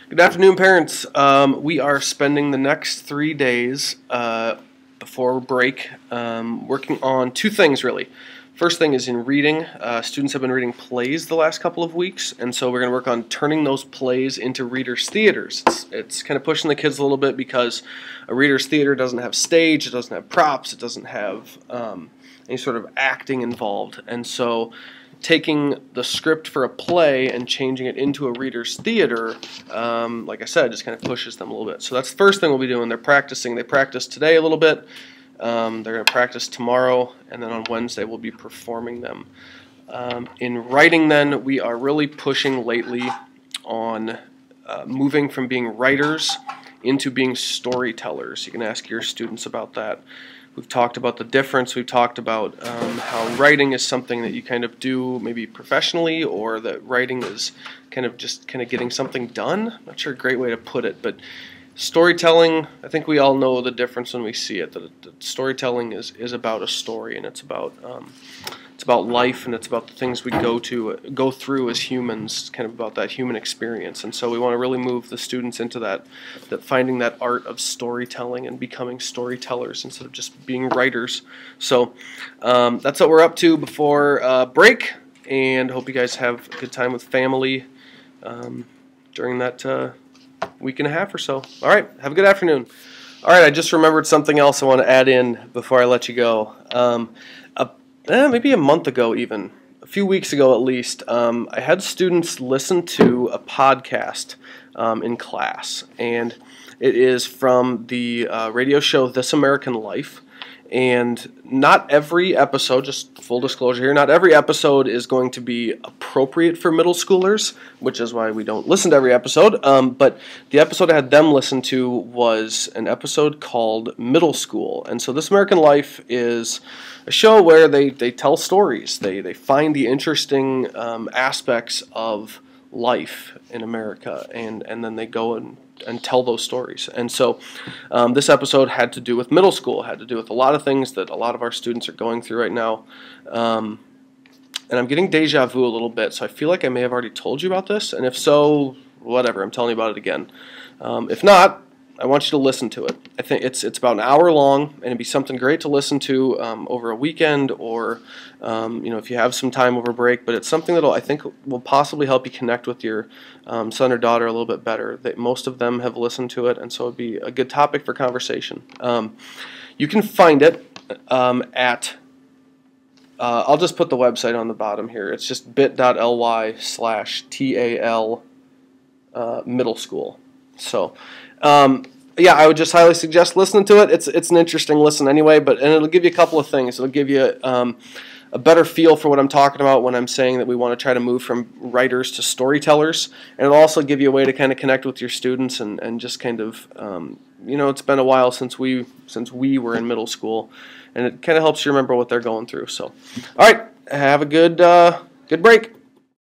Good afternoon, parents. We are spending the next 3 days before break working on two things, really. First thing is in reading. Students have been reading plays the last couple of weeks, and so we're going to work on turning those plays into readers' theaters. It's kind of pushing the kids a little bit because a readers' theater doesn't have stage, it doesn't have props, it doesn't have any sort of acting involved, and so taking the script for a play and changing it into a reader's theater, like I said, just kind of pushes them a little bit. So that's the first thing we'll be doing. They're practicing. They practiced today a little bit. They're going to practice tomorrow, and then on Wednesday we'll be performing them. In writing then, we are really pushing lately on moving from being writers into being storytellers. You can ask your students about that. We've talked about the difference. We've talked about how writing is something that you kind of do maybe professionally, or that writing is kind of just getting something done. I'm not sure a great way to put it, but storytelling, I think we all know the difference when we see it. That storytelling is about a story, and it's about life, and it's about the things we go through as humans. It's kind of about that human experience, and so we want to really move the students into that finding that art of storytelling and becoming storytellers instead of just being writers. So that's what we're up to before break, and hope you guys have a good time with family during that week and a half or so. All right, have a good afternoon. All right, I just remembered something else I want to add in before I let you go. Maybe a month ago, even a few weeks ago at least, I had students listen to a podcast in class, and it is from the radio show This American Life. And not every episode, just full disclosure here, not every episode is going to be appropriate for middle schoolers, which is why we don't listen to every episode. But the episode I had them listen to was an episode called Middle School. And so This American Life is a show where they tell stories. They find the interesting aspects of life in America, and then they go and tell those stories. And so this episode had to do with middle school, had to do with a lot of things that a lot of our students are going through right now. And I'm getting deja vu a little bit, so I feel like I may have already told you about this, and if so, whatever, I'm telling you about it again. If not, I want you to listen to it. I think it's about an hour long, and it'd be something great to listen to over a weekend, or if you have some time over break. But it's something that I think will possibly help you connect with your son or daughter a little bit better. Most of them have listened to it, and so it'd be a good topic for conversation. You can find it at I'll just put the website on the bottom here. It's just bit.ly/TAL middle school. So yeah, I would just highly suggest listening to it. It's an interesting listen anyway, and it'll give you a couple of things. It'll give you a better feel for what I'm talking about when I'm saying that we want to try to move from writers to storytellers, and it'll also give you a way to kind of connect with your students and just kind of it's been a while since we were in middle school, and it kind of helps you remember what they're going through. So, all right, have a good break.